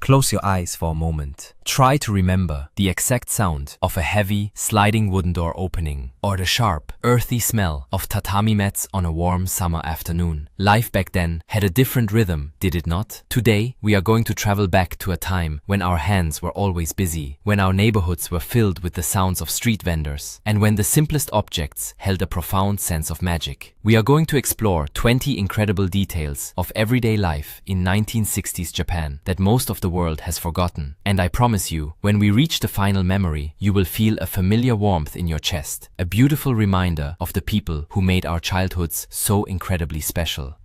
Close your eyes for a moment. Try to remember the exact sound of a heavy, sliding wooden door opening, or the sharp, earthy smell of tatami mats on a warm summer afternoon. Life back then had a different rhythm, did it not? Today, we are going to travel back to a time when our hands were always busy, when our neighborhoods were filled with the sounds of street vendors, and when the simplest objects held a profound sense of magic. We are going to explore 20 incredible details of everyday life in 1960s Japan that most of the world has forgotten. And I promise you, when we reach the final memory, you will feel a familiar warmth in your chest, a beautiful reminder of the people who made our childhoods so incredibly special.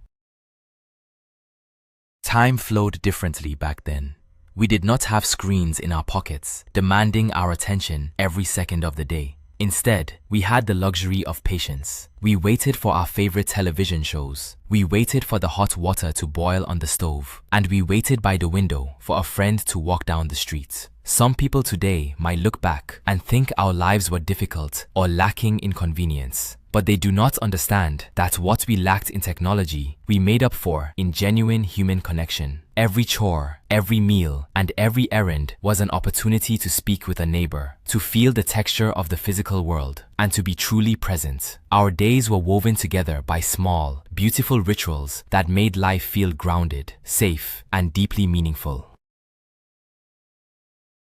Time flowed differently back then. We did not have screens in our pockets, demanding our attention every second of the day. Instead, we had the luxury of patience. We waited for our favorite television shows. We waited for the hot water to boil on the stove. And we waited by the window for a friend to walk down the street. Some people today might look back and think our lives were difficult or lacking in convenience. But they do not understand that what we lacked in technology, we made up for in genuine human connection. Every chore, every meal, and every errand was an opportunity to speak with a neighbor, to feel the texture of the physical world, and to be truly present. Our days were woven together by small, beautiful rituals that made life feel grounded, safe, and deeply meaningful.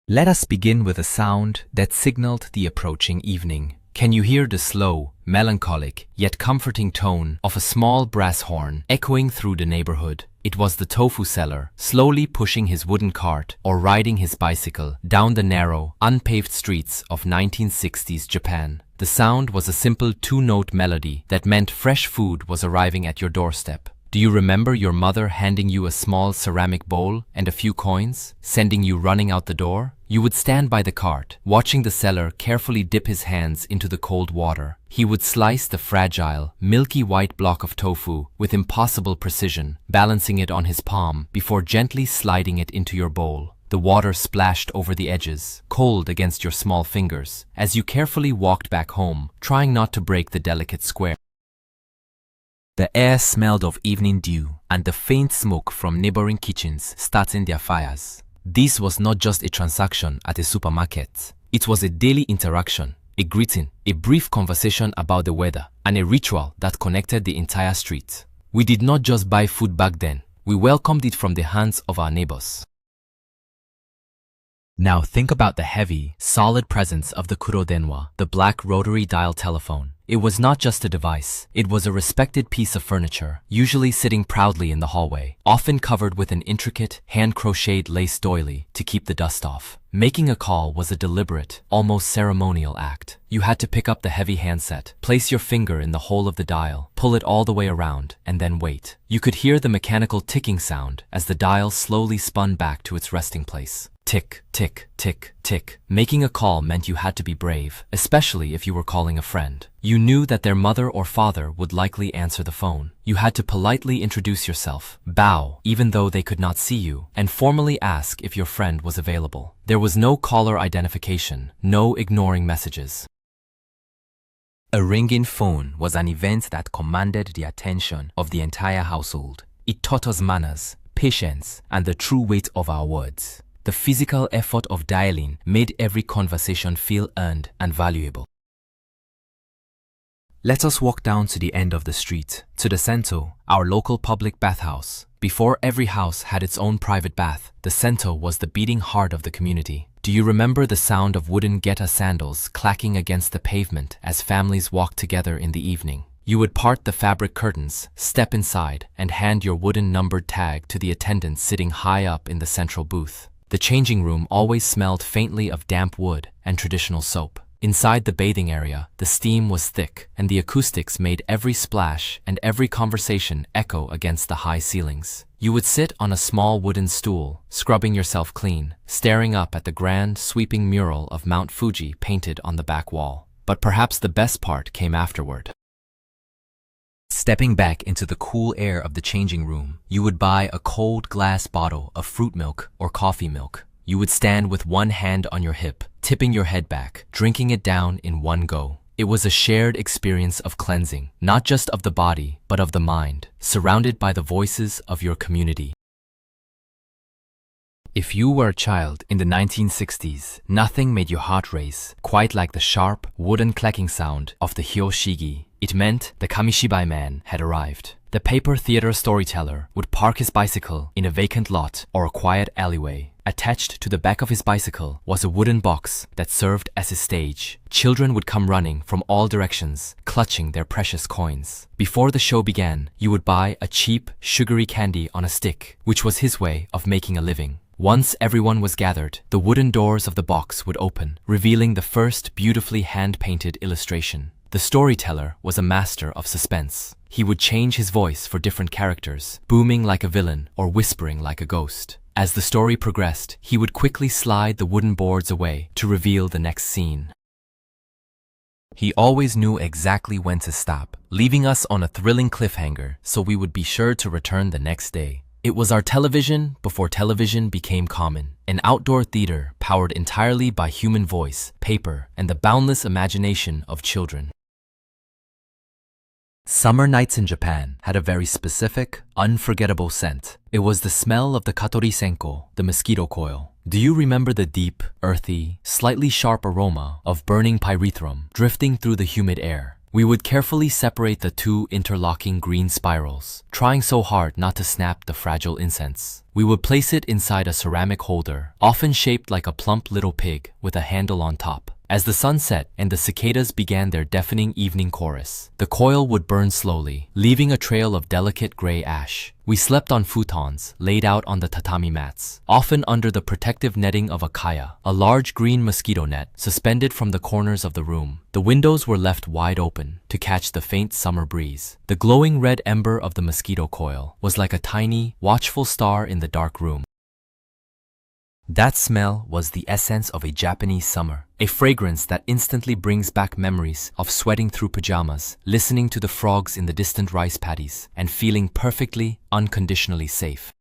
Let us begin with a sound that signaled the approaching evening. Can you hear the slow, melancholic, yet comforting tone of a small brass horn echoing through the neighborhood? It was the tofu seller, slowly pushing his wooden cart or riding his bicycle down the narrow, unpaved streets of 1960s Japan. The sound was a simple two-note melody that meant fresh food was arriving at your doorstep. Do you remember your mother handing you a small ceramic bowl and a few coins, sending you running out the door? You would stand by the cart, watching the seller carefully dip his hands into the cold water. He would slice the fragile, milky white block of tofu with impossible precision, balancing it on his palm before gently sliding it into your bowl. The water splashed over the edges, cold against your small fingers, as you carefully walked back home, trying not to break the delicate square. The air smelled of evening dew and the faint smoke from neighboring kitchens starting their fires. This was not just a transaction at a supermarket. It was a daily interaction, a greeting, a brief conversation about the weather, and a ritual that connected the entire street. We did not just buy food back then. We welcomed it from the hands of our neighbors. Now think about the heavy, solid presence of the kurodenwa, the black rotary dial telephone. It was not just a device, it was a respected piece of furniture, usually sitting proudly in the hallway, often covered with an intricate, hand-crocheted lace doily to keep the dust off. Making a call was a deliberate, almost ceremonial act. You had to pick up the heavy handset, place your finger in the hole of the dial, pull it all the way around, and then wait. You could hear the mechanical ticking sound as the dial slowly spun back to its resting place. Tick, tick, tick, tick. Making a call meant you had to be brave, especially if you were calling a friend. You knew that their mother or father would likely answer the phone. You had to politely introduce yourself, bow, even though they could not see you, and formally ask if your friend was available. There was no caller identification, no ignoring messages. A ringing phone was an event that commanded the attention of the entire household. It taught us manners, patience, and the true weight of our words. The physical effort of dialing made every conversation feel earned and valuable. Let us walk down to the end of the street, to the Sento, our local public bathhouse. Before every house had its own private bath, the Sento was the beating heart of the community. Do you remember the sound of wooden geta sandals clacking against the pavement as families walked together in the evening? You would part the fabric curtains, step inside, and hand your wooden numbered tag to the attendant sitting high up in the central booth. The changing room always smelled faintly of damp wood and traditional soap. Inside the bathing area, the steam was thick, and the acoustics made every splash and every conversation echo against the high ceilings. You would sit on a small wooden stool, scrubbing yourself clean, staring up at the grand, sweeping mural of Mount Fuji painted on the back wall. But perhaps the best part came afterward. Stepping back into the cool air of the changing room, you would buy a cold glass bottle of fruit milk or coffee milk. You would stand with one hand on your hip, tipping your head back, drinking it down in one go. It was a shared experience of cleansing, not just of the body, but of the mind, surrounded by the voices of your community. If you were a child in the 1960s, nothing made your heart race quite like the sharp, wooden clacking sound of the hyoshigi. It meant the Kamishibai man had arrived. The paper theater storyteller would park his bicycle in a vacant lot or a quiet alleyway. Attached to the back of his bicycle was a wooden box that served as his stage. Children would come running from all directions, clutching their precious coins. Before the show began, you would buy a cheap, sugary candy on a stick, which was his way of making a living. Once everyone was gathered, the wooden doors of the box would open, revealing the first beautifully hand-painted illustration. The storyteller was a master of suspense. He would change his voice for different characters, booming like a villain or whispering like a ghost. As the story progressed, he would quickly slide the wooden boards away to reveal the next scene. He always knew exactly when to stop, leaving us on a thrilling cliffhanger so we would be sure to return the next day. It was our television before television became common, an outdoor theater powered entirely by human voice, paper, and the boundless imagination of children. Summer nights in Japan had a very specific, unforgettable scent. It was the smell of the katori senko, the mosquito coil. Do you remember the deep, earthy, slightly sharp aroma of burning pyrethrum drifting through the humid air? We would carefully separate the two interlocking green spirals, trying so hard not to snap the fragile incense. We would place it inside a ceramic holder, often shaped like a plump little pig with a handle on top. As the sun set and the cicadas began their deafening evening chorus, the coil would burn slowly, leaving a trail of delicate gray ash. We slept on futons laid out on the tatami mats, often under the protective netting of a kaya, a large green mosquito net suspended from the corners of the room. The windows were left wide open to catch the faint summer breeze. The glowing red ember of the mosquito coil was like a tiny, watchful star in the dark room. That smell was the essence of a Japanese summer, a fragrance that instantly brings back memories of sweating through pajamas, listening to the frogs in the distant rice paddies, and feeling perfectly, unconditionally safe.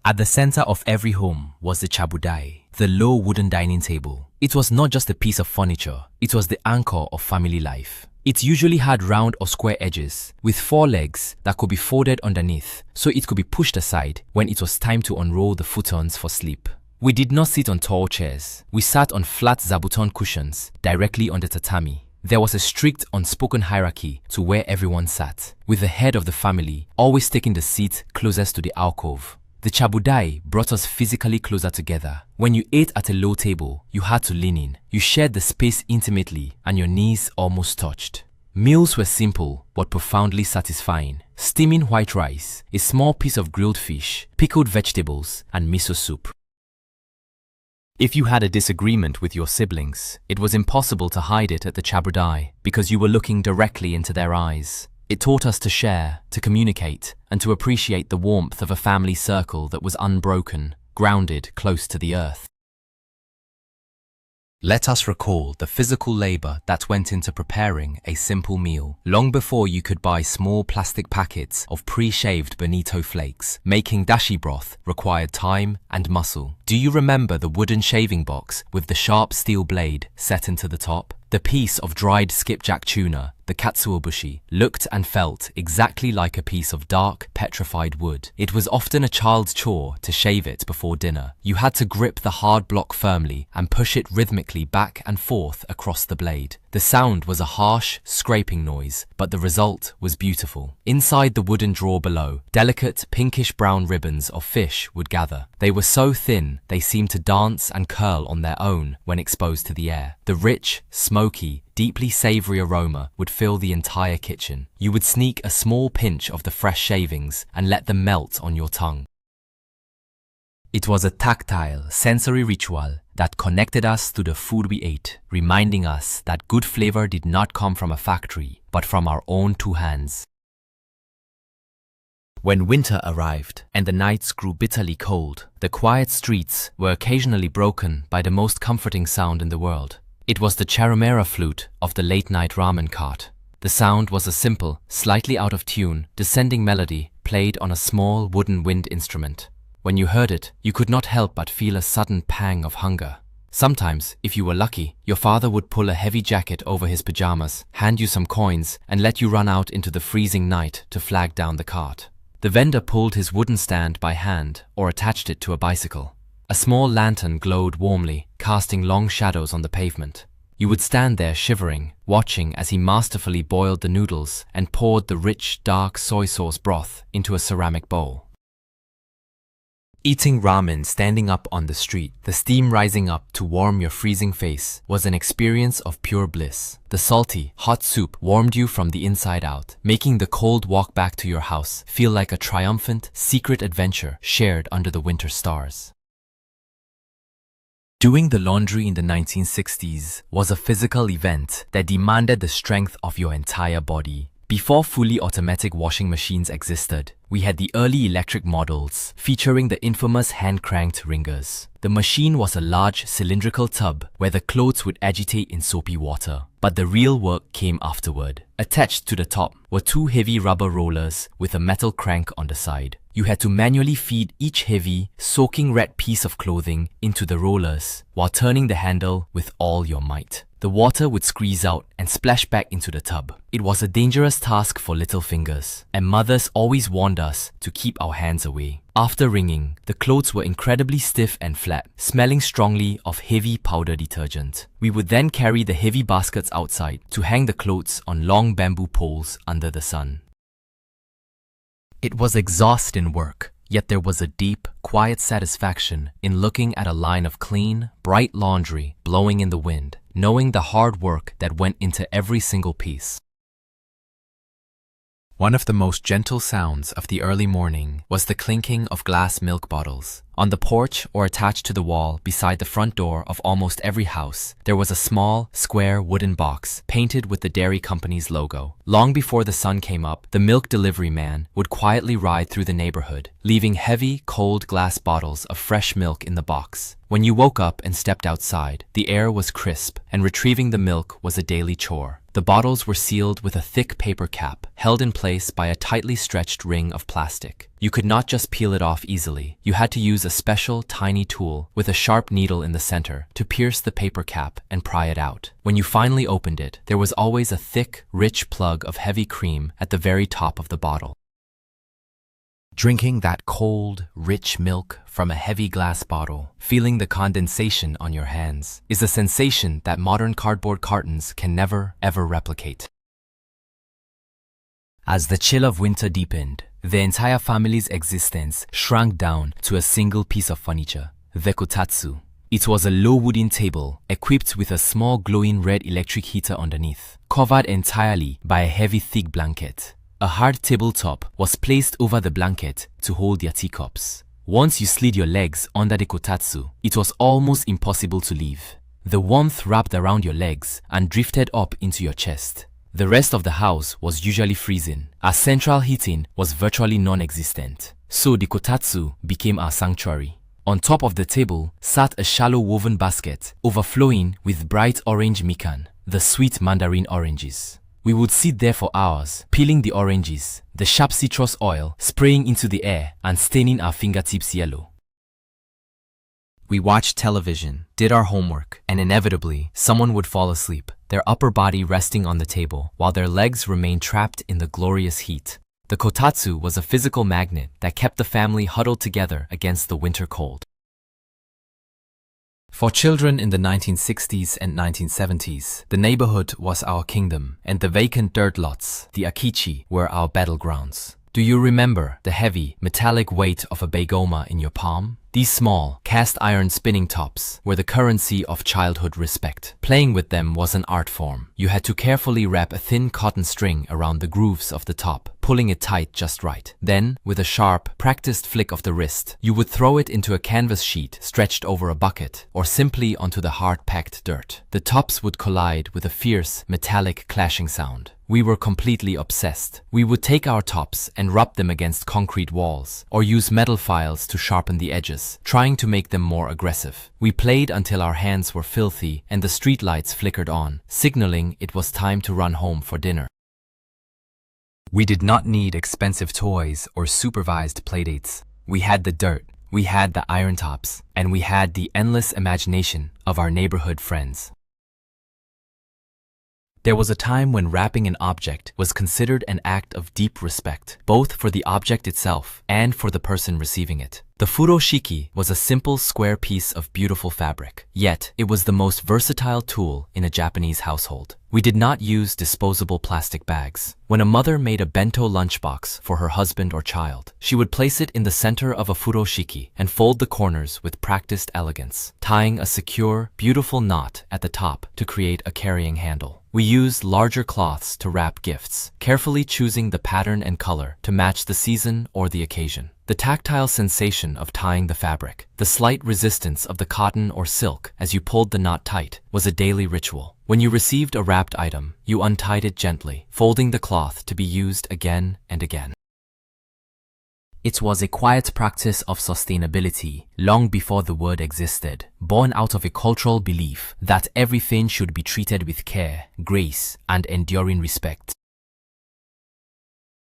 At the center of every home was the chabudai, the low wooden dining table. It was not just a piece of furniture, it was the anchor of family life. It usually had round or square edges, with 4 legs that could be folded underneath, so it could be pushed aside when it was time to unroll the futons for sleep. We did not sit on tall chairs. We sat on flat zabuton cushions directly on the tatami. There was a strict, unspoken hierarchy to where everyone sat, with the head of the family always taking the seat closest to the alcove. The chabudai brought us physically closer together. When you ate at a low table, you had to lean in. You shared the space intimately and your knees almost touched. Meals were simple but profoundly satisfying. Steaming white rice, a small piece of grilled fish, pickled vegetables, and miso soup. If you had a disagreement with your siblings, it was impossible to hide it at the chabudai because you were looking directly into their eyes. It taught us to share, to communicate, and to appreciate the warmth of a family circle that was unbroken, grounded close to the earth. Let us recall the physical labor that went into preparing a simple meal. Long before you could buy small plastic packets of pre-shaved bonito flakes, making dashi broth required time and muscle. Do you remember the wooden shaving box with the sharp steel blade set into the top? The piece of dried skipjack tuna, the katsuobushi, looked and felt exactly like a piece of dark, petrified wood. It was often a child's chore to shave it before dinner. You had to grip the hard block firmly and push it rhythmically back and forth across the blade. The sound was a harsh, scraping noise, but the result was beautiful. Inside the wooden drawer below, delicate pinkish-brown ribbons of fish would gather. They were so thin, they seemed to dance and curl on their own when exposed to the air. The rich, smoky, deeply savory aroma would fill the entire kitchen. You would sneak a small pinch of the fresh shavings and let them melt on your tongue. It was a tactile, sensory ritual that connected us to the food we ate, reminding us that good flavor did not come from a factory, but from our own 2 hands. When winter arrived and the nights grew bitterly cold, the quiet streets were occasionally broken by the most comforting sound in the world. It was the charumera flute of the late-night ramen cart. The sound was a simple, slightly out-of-tune, descending melody played on a small wooden wind instrument. When you heard it, you could not help but feel a sudden pang of hunger. Sometimes, if you were lucky, your father would pull a heavy jacket over his pajamas, hand you some coins, and let you run out into the freezing night to flag down the cart. The vendor pulled his wooden stand by hand or attached it to a bicycle. A small lantern glowed warmly, casting long shadows on the pavement. You would stand there shivering, watching as he masterfully boiled the noodles and poured the rich, dark soy sauce broth into a ceramic bowl. Eating ramen standing up on the street, the steam rising up to warm your freezing face, was an experience of pure bliss. The salty, hot soup warmed you from the inside out, making the cold walk back to your house feel like a triumphant, secret adventure shared under the winter stars. Doing the laundry in the 1960s was a physical event that demanded the strength of your entire body. Before fully automatic washing machines existed, we had the early electric models featuring the infamous hand-cranked wringers. The machine was a large cylindrical tub where the clothes would agitate in soapy water. But the real work came afterward. Attached to the top were two heavy rubber rollers with a metal crank on the side. You had to manually feed each heavy, soaking wet piece of clothing into the rollers while turning the handle with all your might. The water would squeeze out and splash back into the tub. It was a dangerous task for little fingers, and mothers always warned us to keep our hands away. After wringing, the clothes were incredibly stiff and flat, smelling strongly of heavy powder detergent. We would then carry the heavy baskets outside to hang the clothes on long bamboo poles under the sun. It was exhausting work, yet there was a deep, quiet satisfaction in looking at a line of clean, bright laundry blowing in the wind, knowing the hard work that went into every single piece. One of the most gentle sounds of the early morning was the clinking of glass milk bottles. On the porch or attached to the wall beside the front door of almost every house, there was a small, square wooden box painted with the dairy company's logo. Long before the sun came up, the milk delivery man would quietly ride through the neighborhood, leaving heavy, cold glass bottles of fresh milk in the box. When you woke up and stepped outside, the air was crisp, and retrieving the milk was a daily chore. The bottles were sealed with a thick paper cap, held in place by a tightly stretched ring of plastic. You could not just peel it off easily. You had to use a special, tiny tool with a sharp needle in the center to pierce the paper cap and pry it out. When you finally opened it, there was always a thick, rich plug of heavy cream at the very top of the bottle. Drinking that cold, rich milk from a heavy glass bottle, feeling the condensation on your hands, is a sensation that modern cardboard cartons can never, ever replicate. As the chill of winter deepened, the entire family's existence shrank down to a single piece of furniture, the kotatsu. It was a low wooden table equipped with a small glowing red electric heater underneath, covered entirely by a heavy thick blanket. A hard tabletop was placed over the blanket to hold their teacups. Once you slid your legs under the kotatsu, it was almost impossible to leave. The warmth wrapped around your legs and drifted up into your chest. The rest of the house was usually freezing, as central heating was virtually non-existent. So the kotatsu became our sanctuary. On top of the table sat a shallow woven basket overflowing with bright orange mikan, the sweet mandarin oranges. We would sit there for hours, peeling the oranges, the sharp citrus oil spraying into the air and staining our fingertips yellow. We watched television, did our homework, and inevitably, someone would fall asleep, their upper body resting on the table, while their legs remained trapped in the glorious heat. The kotatsu was a physical magnet that kept the family huddled together against the winter cold. For children in the 1960s and 1970s, the neighborhood was our kingdom, and the vacant dirt lots, the akichi, were our battlegrounds. Do you remember the heavy, metallic weight of a begoma in your palm? These small, cast-iron spinning tops were the currency of childhood respect. Playing with them was an art form. You had to carefully wrap a thin cotton string around the grooves of the top, pulling it tight just right. Then, with a sharp, practiced flick of the wrist, you would throw it into a canvas sheet stretched over a bucket, or simply onto the hard-packed dirt. The tops would collide with a fierce, metallic clashing sound. We were completely obsessed. We would take our tops and rub them against concrete walls, or use metal files to sharpen the edges, trying to make them more aggressive. We played until our hands were filthy and the streetlights flickered on, signaling it was time to run home for dinner. We did not need expensive toys or supervised playdates. We had the dirt, we had the iron tops, and we had the endless imagination of our neighborhood friends. There was a time when wrapping an object was considered an act of deep respect, both for the object itself and for the person receiving it. The furoshiki was a simple square piece of beautiful fabric, yet it was the most versatile tool in a Japanese household. We did not use disposable plastic bags. When a mother made a bento lunchbox for her husband or child, she would place it in the center of a furoshiki and fold the corners with practiced elegance, tying a secure, beautiful knot at the top to create a carrying handle. We used larger cloths to wrap gifts, carefully choosing the pattern and color to match the season or the occasion. The tactile sensation of tying the fabric, the slight resistance of the cotton or silk as you pulled the knot tight, was a daily ritual. When you received a wrapped item, you untied it gently, folding the cloth to be used again and again. It was a quiet practice of sustainability long before the word existed, born out of a cultural belief that everything should be treated with care, grace, and enduring respect.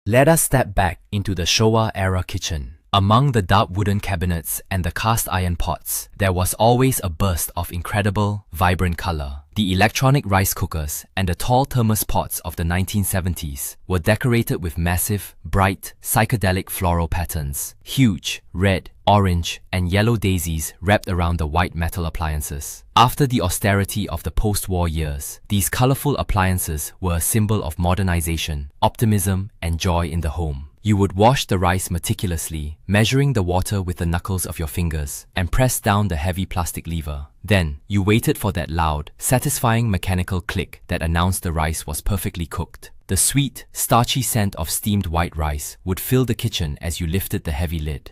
Let us step back into the Showa-era kitchen. Among the dark wooden cabinets and the cast iron pots, there was always a burst of incredible, vibrant color. The electronic rice cookers and the tall thermos pots of the 1970s were decorated with massive, bright, psychedelic floral patterns. Huge, red, orange, and yellow daisies wrapped around the white metal appliances. After the austerity of the post-war years, these colorful appliances were a symbol of modernization, optimism, and joy in the home. You would wash the rice meticulously, measuring the water with the knuckles of your fingers, and press down the heavy plastic lever. Then, you waited for that loud, satisfying mechanical click that announced the rice was perfectly cooked. The sweet, starchy scent of steamed white rice would fill the kitchen as you lifted the heavy lid.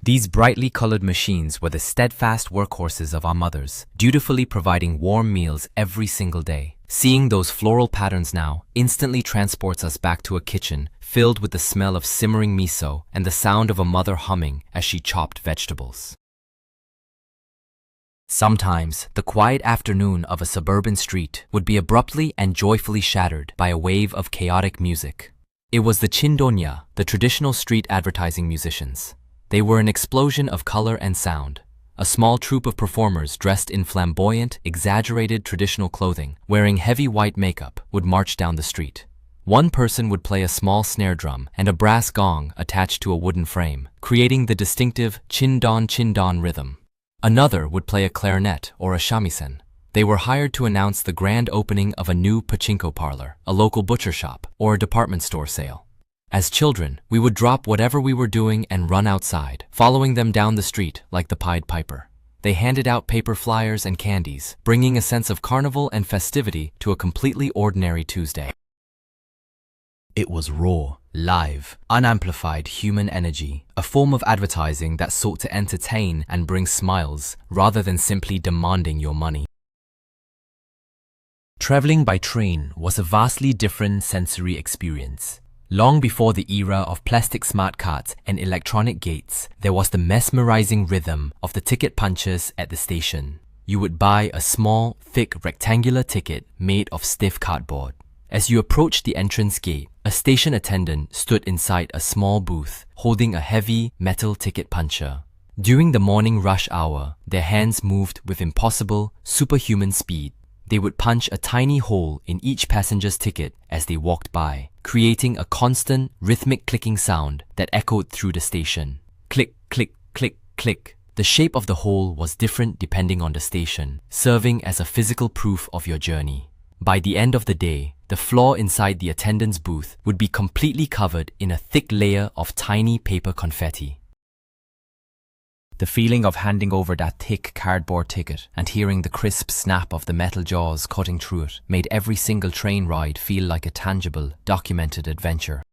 These brightly colored machines were the steadfast workhorses of our mothers, dutifully providing warm meals every single day. Seeing those floral patterns now instantly transports us back to a kitchen filled with the smell of simmering miso and the sound of a mother humming as she chopped vegetables. Sometimes, the quiet afternoon of a suburban street would be abruptly and joyfully shattered by a wave of chaotic music. It was the chindonya, the traditional street advertising musicians. They were an explosion of color and sound. A small troupe of performers dressed in flamboyant, exaggerated traditional clothing, wearing heavy white makeup, would march down the street. One person would play a small snare drum and a brass gong attached to a wooden frame, creating the distinctive chin-don rhythm. Another would play a clarinet or a shamisen. They were hired to announce the grand opening of a new pachinko parlor, a local butcher shop, or a department store sale. As children, we would drop whatever we were doing and run outside, following them down the street like the Pied Piper. They handed out paper flyers and candies, bringing a sense of carnival and festivity to a completely ordinary Tuesday. It was raw, live, unamplified human energy, a form of advertising that sought to entertain and bring smiles rather than simply demanding your money. Traveling by train was a vastly different sensory experience. Long before the era of plastic smart cards and electronic gates, there was the mesmerizing rhythm of the ticket punches at the station. You would buy a small, thick rectangular ticket made of stiff cardboard. As you approached the entrance gate, a station attendant stood inside a small booth, holding a heavy metal ticket puncher. During the morning rush hour, their hands moved with impossible, superhuman speed. They would punch a tiny hole in each passenger's ticket as they walked by, creating a constant, rhythmic clicking sound that echoed through the station. Click, click, click, click. The shape of the hole was different depending on the station, serving as a physical proof of your journey. By the end of the day, the floor inside the attendant's booth would be completely covered in a thick layer of tiny paper confetti. The feeling of handing over that thick cardboard ticket and hearing the crisp snap of the metal jaws cutting through it made every single train ride feel like a tangible, documented adventure.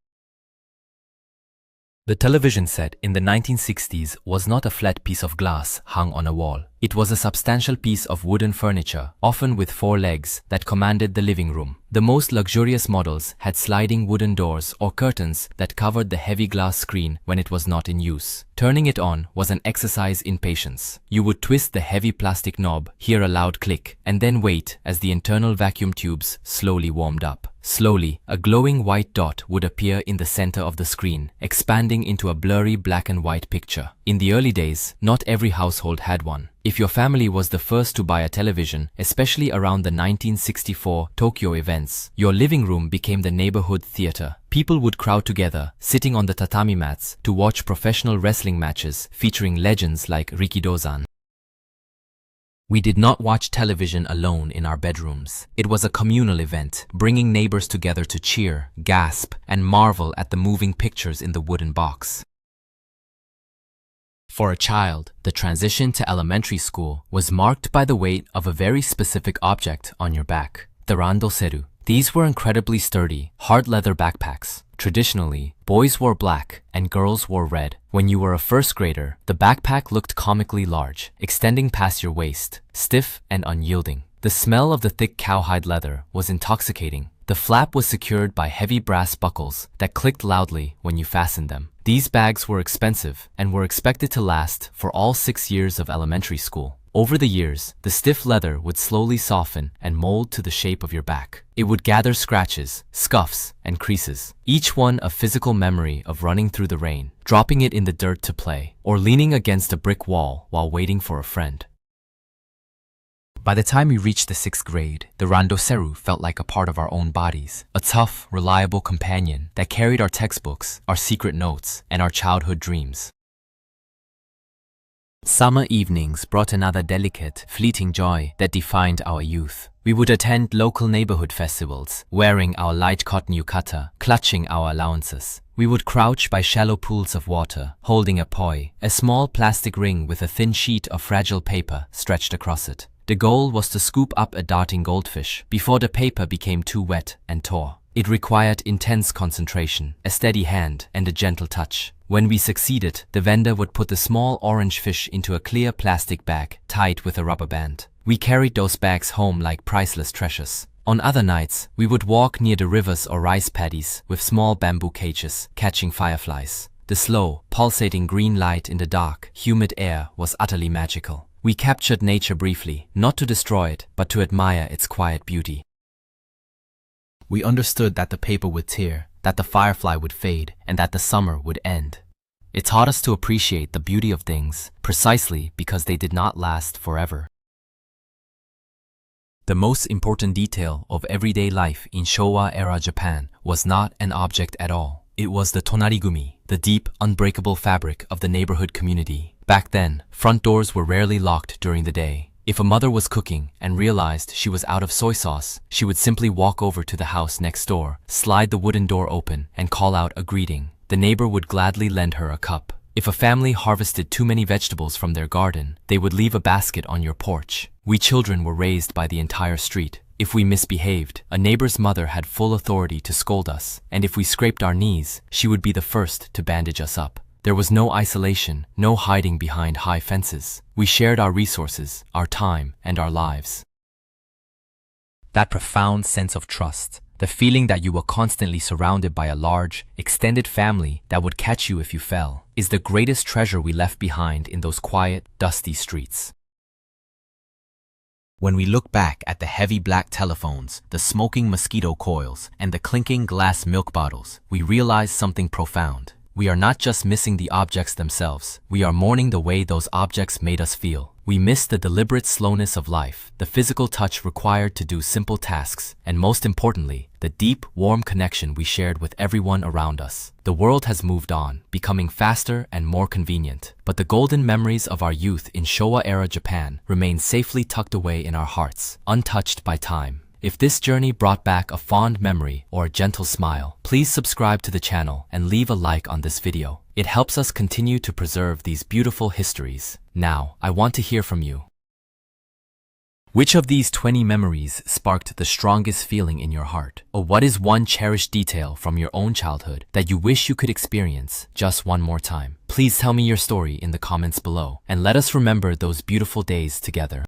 The television set in the 1960s was not a flat piece of glass hung on a wall. It was a substantial piece of wooden furniture, often with 4 legs, that commanded the living room. The most luxurious models had sliding wooden doors or curtains that covered the heavy glass screen when it was not in use. Turning it on was an exercise in patience. You would twist the heavy plastic knob, hear a loud click, and then wait as the internal vacuum tubes slowly warmed up. Slowly, a glowing white dot would appear in the center of the screen, expanding into a blurry black and white picture. In the early days, not every household had one. If your family was the first to buy a television, especially around the 1964 Tokyo events, your living room became the neighborhood theater. People would crowd together, sitting on the tatami mats, to watch professional wrestling matches featuring legends like Rikidozan. We did not watch television alone in our bedrooms. It was a communal event, bringing neighbors together to cheer, gasp, and marvel at the moving pictures in the wooden box. For a child, the transition to elementary school was marked by the weight of a very specific object on your back, the randoseru. These were incredibly sturdy, hard leather backpacks. Traditionally, boys wore black and girls wore red. When you were a first grader, the backpack looked comically large, extending past your waist, stiff and unyielding. The smell of the thick cowhide leather was intoxicating. The flap was secured by heavy brass buckles that clicked loudly when you fastened them. These bags were expensive and were expected to last for all 6 years of elementary school. Over the years, the stiff leather would slowly soften and mold to the shape of your back. It would gather scratches, scuffs, and creases, each one a physical memory of running through the rain, dropping it in the dirt to play, or leaning against a brick wall while waiting for a friend. By the time we reached the 6th grade, the randoseru felt like a part of our own bodies, a tough, reliable companion that carried our textbooks, our secret notes, and our childhood dreams. Summer evenings brought another delicate, fleeting joy that defined our youth. We would attend local neighborhood festivals, wearing our light cotton yukata, clutching our allowances. We would crouch by shallow pools of water, holding a poi, a small plastic ring with a thin sheet of fragile paper stretched across it. The goal was to scoop up a darting goldfish before the paper became too wet and tore. It required intense concentration, a steady hand, and a gentle touch. When we succeeded, the vendor would put the small orange fish into a clear plastic bag tied with a rubber band. We carried those bags home like priceless treasures. On other nights, we would walk near the rivers or rice paddies with small bamboo cages, catching fireflies. The slow, pulsating green light in the dark, humid air was utterly magical. We captured nature briefly, not to destroy it, but to admire its quiet beauty. We understood that the paper would tear, that the firefly would fade, and that the summer would end. It taught us to appreciate the beauty of things, precisely because they did not last forever. The most important detail of everyday life in Showa-era Japan was not an object at all. It was the tonarigumi, the deep, unbreakable fabric of the neighborhood community. Back then, front doors were rarely locked during the day. If a mother was cooking and realized she was out of soy sauce, she would simply walk over to the house next door, slide the wooden door open, and call out a greeting. The neighbor would gladly lend her a cup. If a family harvested too many vegetables from their garden, they would leave a basket on your porch. We children were raised by the entire street. If we misbehaved, a neighbor's mother had full authority to scold us, and if we scraped our knees, she would be the first to bandage us up. There was no isolation, no hiding behind high fences. We shared our resources, our time, and our lives. That profound sense of trust, the feeling that you were constantly surrounded by a large, extended family that would catch you if you fell, is the greatest treasure we left behind in those quiet, dusty streets. When we look back at the heavy black telephones, the smoking mosquito coils, and the clinking glass milk bottles, we realize something profound. We are not just missing the objects themselves, we are mourning the way those objects made us feel. We miss the deliberate slowness of life, the physical touch required to do simple tasks, and most importantly, the deep, warm connection we shared with everyone around us. The world has moved on, becoming faster and more convenient, but the golden memories of our youth in Showa-era Japan remain safely tucked away in our hearts, untouched by time. If this journey brought back a fond memory or a gentle smile, please subscribe to the channel and leave a like on this video. It helps us continue to preserve these beautiful histories. Now, I want to hear from you. Which of these 20 memories sparked the strongest feeling in your heart? Or what is one cherished detail from your own childhood that you wish you could experience just one more time? Please tell me your story in the comments below, and let us remember those beautiful days together.